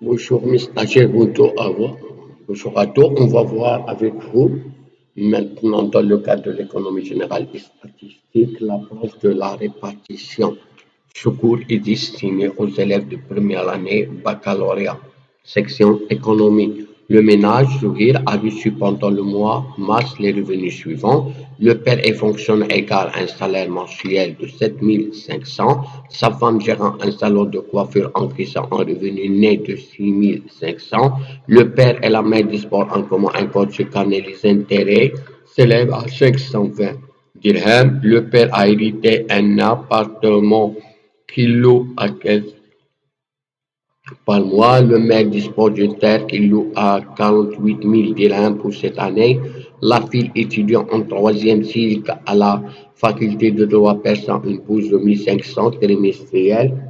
Bonjour, Mr. Bonjour à vous. Bonjour à tous. On va voir avec vous maintenant dans le cadre de l'économie générale et statistique la place de la répartition. Ce cours est destiné aux élèves de première année baccalauréat. Section économie. Le ménage sourire a reçu pendant le mois mars les revenus suivants. Le père et fonctionnaire égale un salaire mensuel de 7 500. Sa femme gérant un salon de coiffure encaissant un revenu net de 6 500. Le père et la mère disposent en commun un compte sur lequel les intérêts s'élèvent à 520 dirhams. Le père a hérité un appartement qu'il loue à 15 par mois. Le maire dispose d'une terre qu'il loue à 48 000 dirhams pour cette année. La fille étudiant en troisième cycle à la faculté de droit perçant une bourse de 1 500 trimestrielle.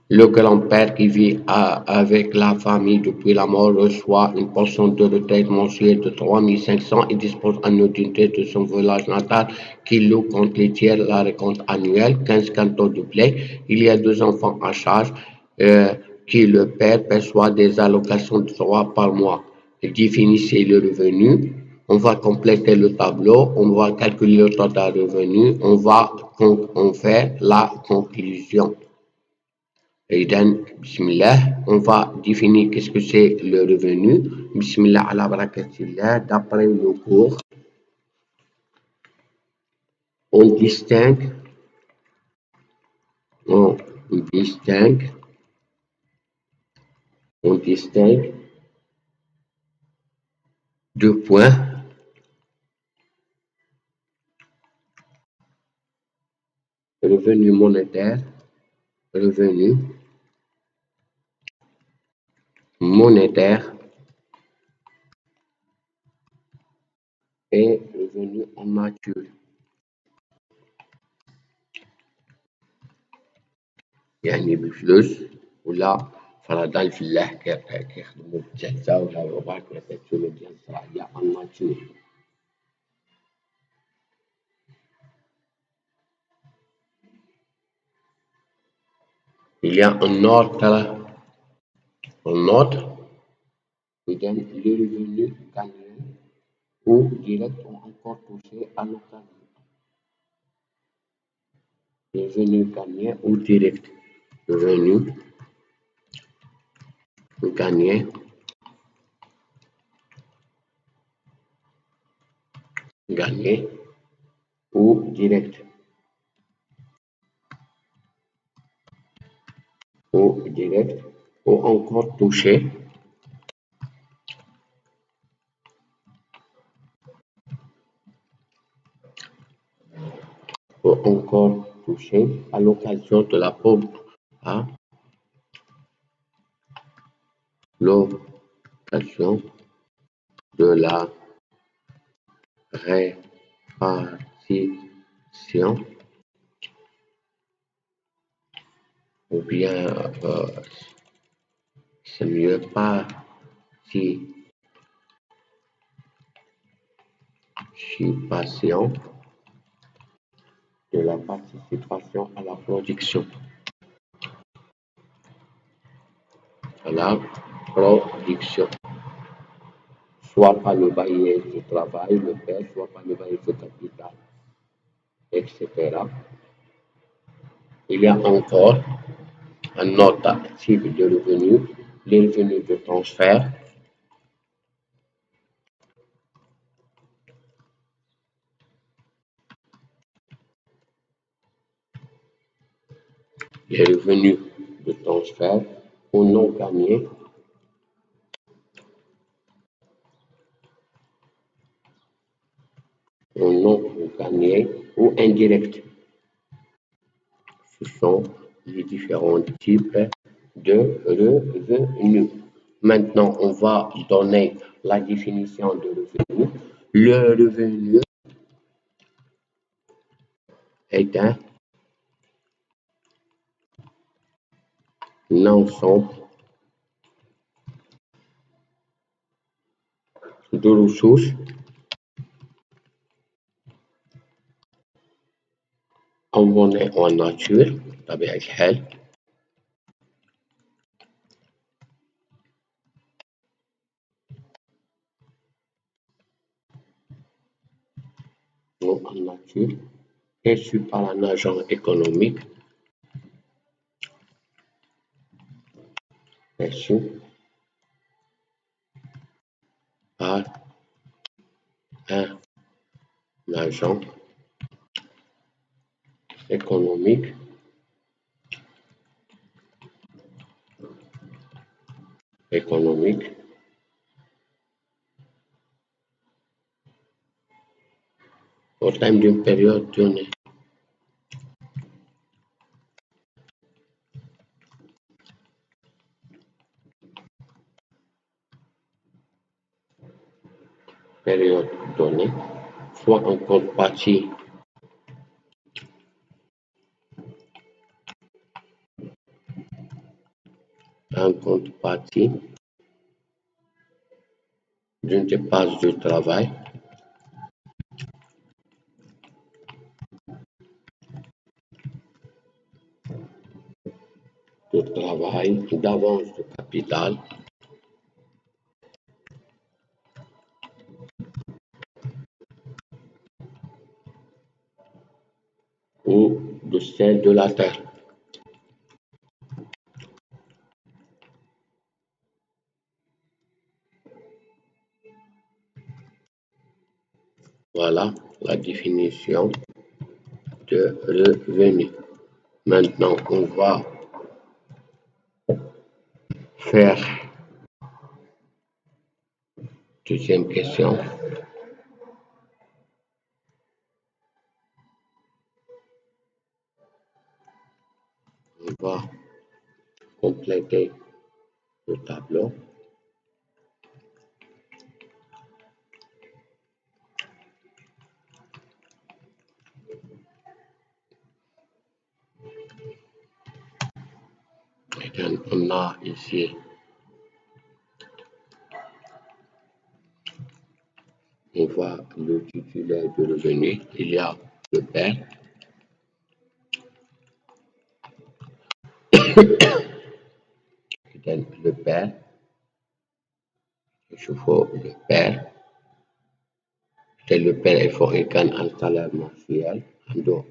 Le grand-père qui vit avec la famille depuis la mort reçoit une pension de retraite mensuelle de 3 500 et dispose en autorité de son village natal qui loue contre les tiers la récolte annuelle, 15 cantons de blé. Il y a deux enfants à charge qui le père perçoit des allocations de 3 par mois. Il définit le revenu. On va compléter le tableau, on va calculer le total revenu, on fait la conclusion. إذن بسم الله, on va définir qu'est-ce que c'est le revenu. Bismillah ala barakatillah. D'après le cours, on distingue, on distingue, on distingue deux points. Revenu monétaire, revenu monétaire et revenu en nature. يعني بفلوس ولا فرضا الفلاح كيخدمو بالجهزة ولا الرباط كيعطيو ديال الزراعية en nature. Il y a un autre, qui donne le revenu gagné ou direct ou encore touché à l'occasion. Revenu gagné ou direct. Revenu gagné ou direct. Ou encore touché à l'occasion de la pauvreté. À l'occasion de la répartition ou bien c'est mieux participation de la participation à la production. Soit par le bailleur du travail, le père, soit par le bailleur du capital, etc. Il y a encore un autre type de revenu, les revenus de transfert. Les revenus de transfert ou non gagnés ou indirects. Ce sont les différents types de revenus. Maintenant, on va donner la définition de revenu. Le revenu est un ensemble de ressources en monnaie ou en nature, طبيعة الحال. en nature perçu par un agent économique perçu par un agent économique économique au terme d'une période donnée. Période donnée, soit en contrepartie en contrepartie d'une dépense de travail d'avance de capital ou de celle de la terre. Voilà la définition de revenu. Maintenant, on va faire deuxième question. On va compléter le tableau. Et on a ici on voit le titulaire de revenu. Il y a le père. Le père. Il faut le père. Et le père, il faut qu'il gagne un salaire mensuel en dehors.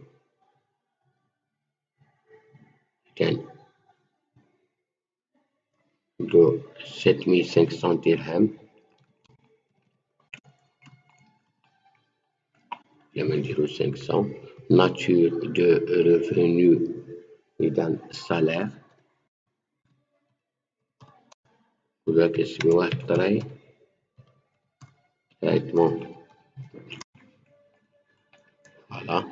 De 7500 dirhams. Le 500. Nature de revenu et d'un salaire. Voilà.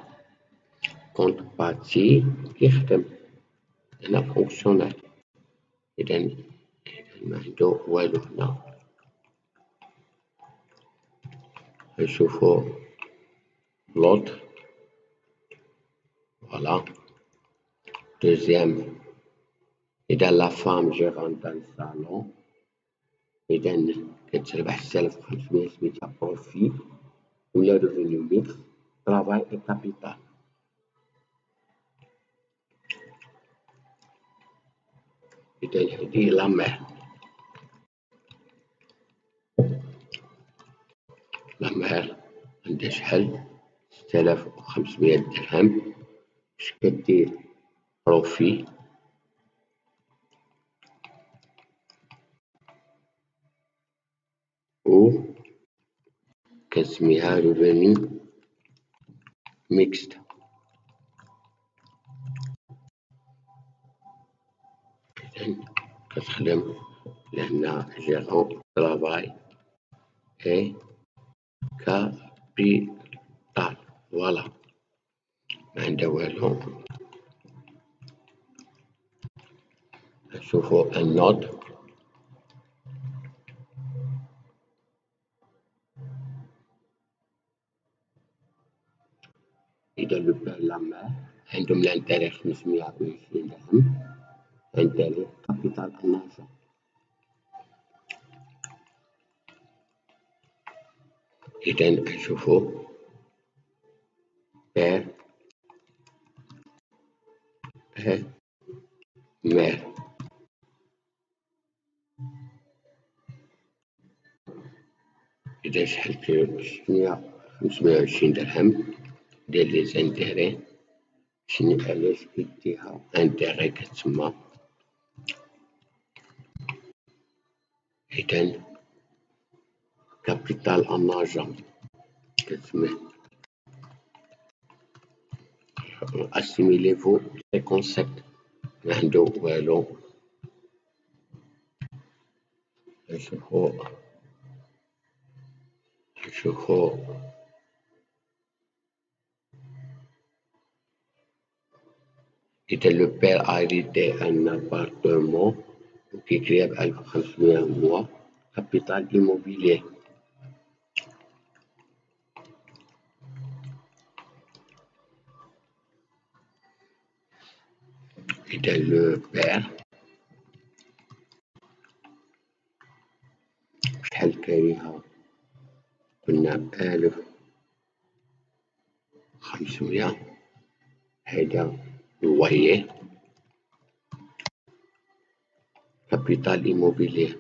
Contrepartie يخدم هنا فونكسيونال إذا ما عنده والو هنا نشوفو l'autre voilà deuxième إذا la femme gérante d'un salon إذا كتربح 6500 سميتها بروفي ولا revenu mix travail et capital. إذا هذه la mère. La mère عندها شحال 6500 درهم اش كدير بروفي و كنسميها revenu mixte. إذا كتخدم لهنا gérant travail et capital. Voilà. ما عندها والو. نشوفو un autre. إذا le père la mère عندهم l'intérêt 520 درهم intérêt capital en argent. إذا نشوفو père et mère. إذا شحال شنو 520 درهم ديال لي زانتيغي. شنو علاش كيديها انتيغي كتسمى؟ إذن كابيتال ان ارجون كتسميه. اسيميليفو لي كونسيبت ما عندو والو. نشوفو إذا لو بير a hérité un appartement وكيكريا ب1500 هو كابيتال إيموبيليي. إذا لو بير شحال كاينها؟ قلنا 1500 هذا لويي كابيتال إيموبيليي.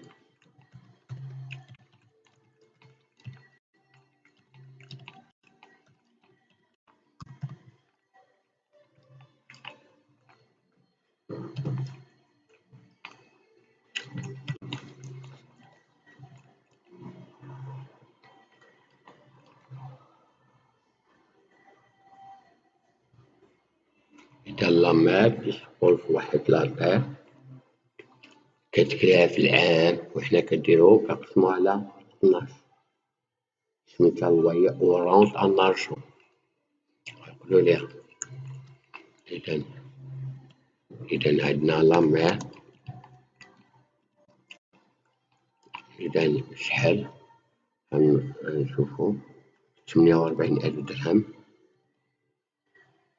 إذا لامير كيشغل في واحد لاتير كتكريها في العام وحنا كنديروه كنقسمو على 12 سميتها لويي أورونت ان ارجون نقولو ليها. إذا عندنا لامير. إذا شحال غنشوفو 48,000 درهم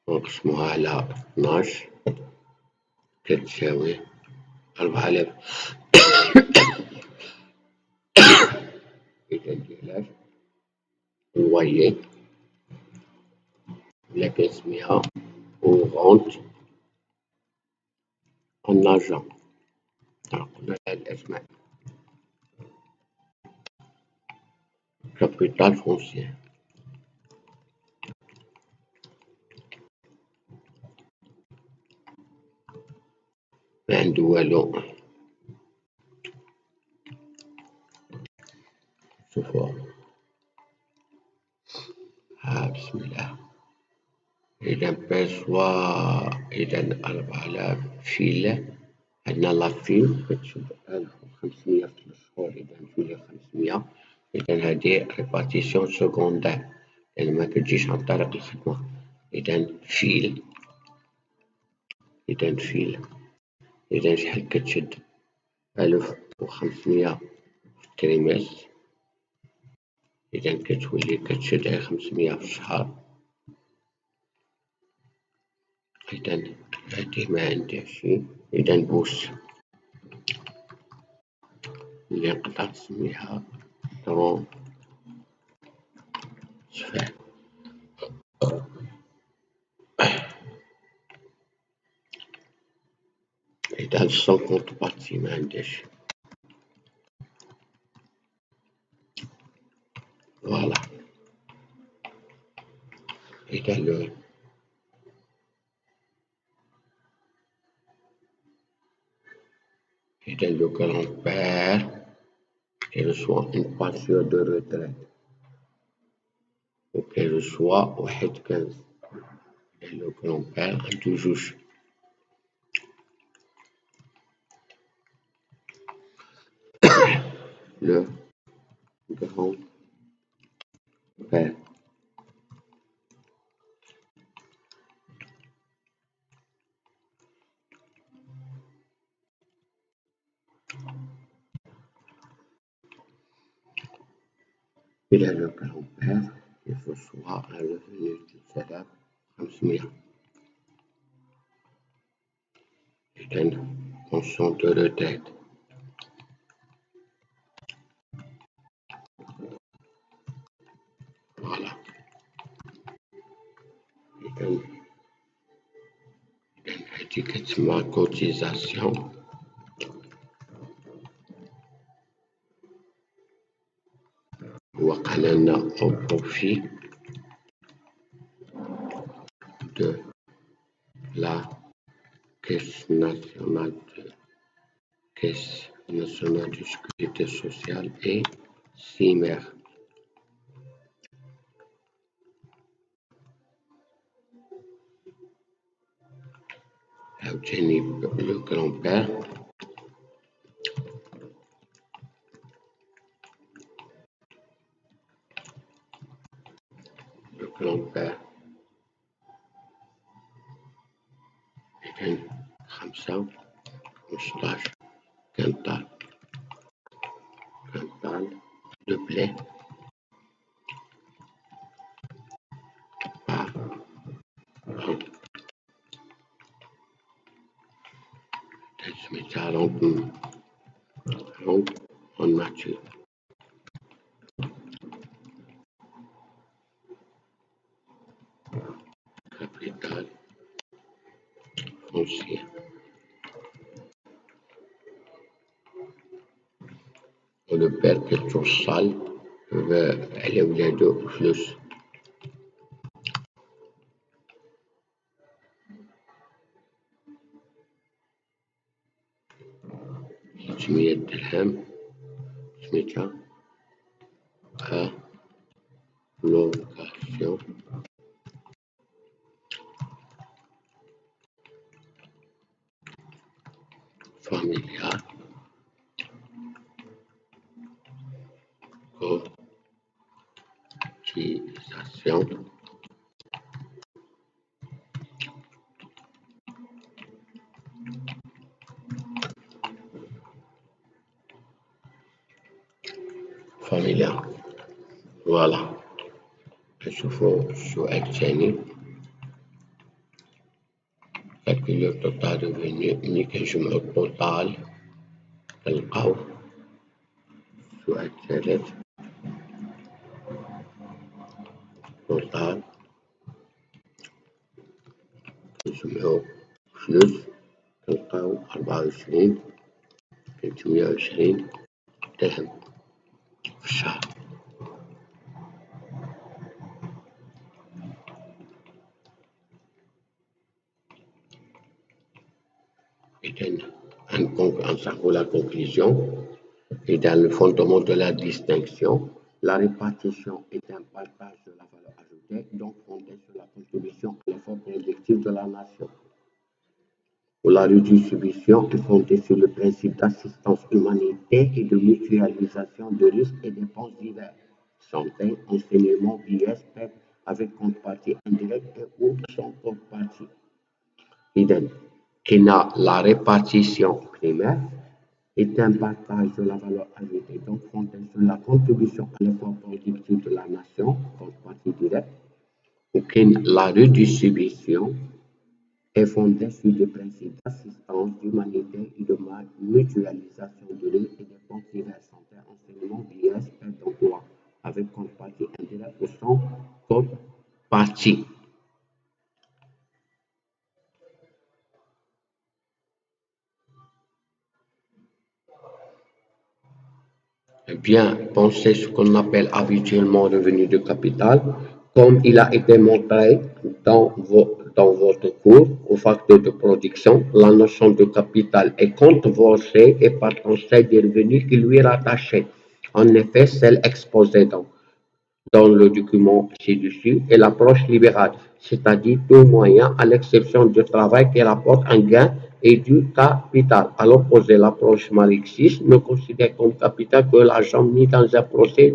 ونقسموها على 12 كتساوي 4000. إذا ديالاش لويي ولا كنسميها أورونت ان ارجون. قلنا هاد الأسماء كابيتال فونسيير. ما عندو والو. شوفوا بسم الله. إذا بيسوا إذا 4000 فيل. عندنا لافيل كتشد 1500 في 3 شهور. إذا 1500. إذا هادي ريبارتيسيون سكوندير يعني ما كتجيش عن طريق الخدمة. إذا فيل. إذا شحال كتشد 1500 في التريمستر. إذا كتولي كتشد غير 500 في الشهر. إذا هادي ما عندها شي. إذا بوس اللي نقدر نسميها ترونسفير. إذا سون كونط بارتي ما عندهاش. فوالا. إذا le grand-père il reçoit une pension de retraite وكيرسوا 15. le grand-père عنده جوج. le grand-père إذا le grand-père il reçoit un revenu de salaire 500. إذا pension de retraite. Voilà. إذا هادي كتسمى cotisation. وقع لنا أو بروفي la Caisse nationale de sécurité sociale et CIMER. Eugénie, le grand-père, le grand-père, Eden, Hamza, Moustache, Quintal, de blé, par, langue en nature, capital, foncier. Le père quelque chose sale, elle est obligée de plus. Smith Delham, Smith à location familiale, cotisation familiale. Voilà. Je faut sur Exchange, calculer le total de revenus unique et je me total, تلقاو سؤال ثالث total تسمعوا فلوس تلقاو 24 320 درهم في الشهر. En savant la conclusion, et dans le fondement de la distinction, la répartition est un partage de la valeur ajoutée, donc fondé sur la contribution à l'effort productif de la nation. Pour la redistribution est fondée sur le principe d'assistance humanitaire et de mutualisation de risques et dépenses diverses. Santé, enseignement, ISP, avec contrepartie indirecte et ou sans contrepartie. Idem. La répartition primaire est un partage de la valeur ajoutée, donc fondé sur la contribution à l'effort productif de la nation, contrepartie directe, ou la redistribution est fondée sur des principes d'assistance, d'humanité et de mutualisation de risques et dépenses diverses, santé, enseignement, vieillesse, perte d'emploi, avec contrepartie indirecte ou sans contrepartie. Eh bien, pensez ce qu'on appelle habituellement revenu de capital, comme il a été montré dans votre cours au facteur de production, la notion de capital est controversée et partant celle des revenus qui lui est rattachée. En effet, celle exposée dans le document ci-dessus est l'approche libérale, c'est-à-dire tout moyen à l'exception du travail qui rapporte un gain et du capital. À l'opposé, l'approche marxiste ne considère comme capital que l'argent mis dans un procès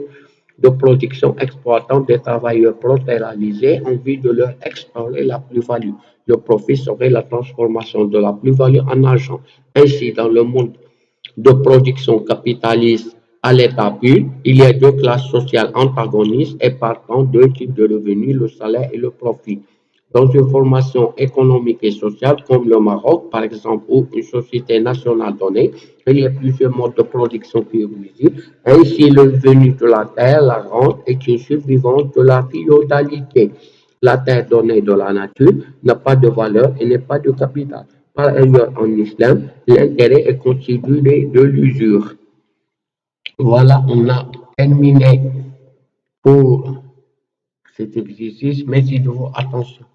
de production exploitant des travailleurs protéralisés en vue de leur extraire la plus-value. Le profit serait la transformation de la plus-value en argent. Ainsi, dans le monde de production capitaliste à l'état pur, il y a deux classes sociales antagonistes et partant deux types de revenus, le salaire et le profit. Dans une formation économique et sociale comme le Maroc, par exemple, ou une société nationale donnée, il y a plusieurs modes de production qui existent. Ainsi, le revenu de la terre, la rente, est une survivance de la féodalité. La terre donnée de la nature n'a pas de valeur et n'est pas de capital. Par ailleurs, en islam, l'intérêt est constitué de l'usure. Voilà, on a terminé pour cet exercice, mais il faut attention.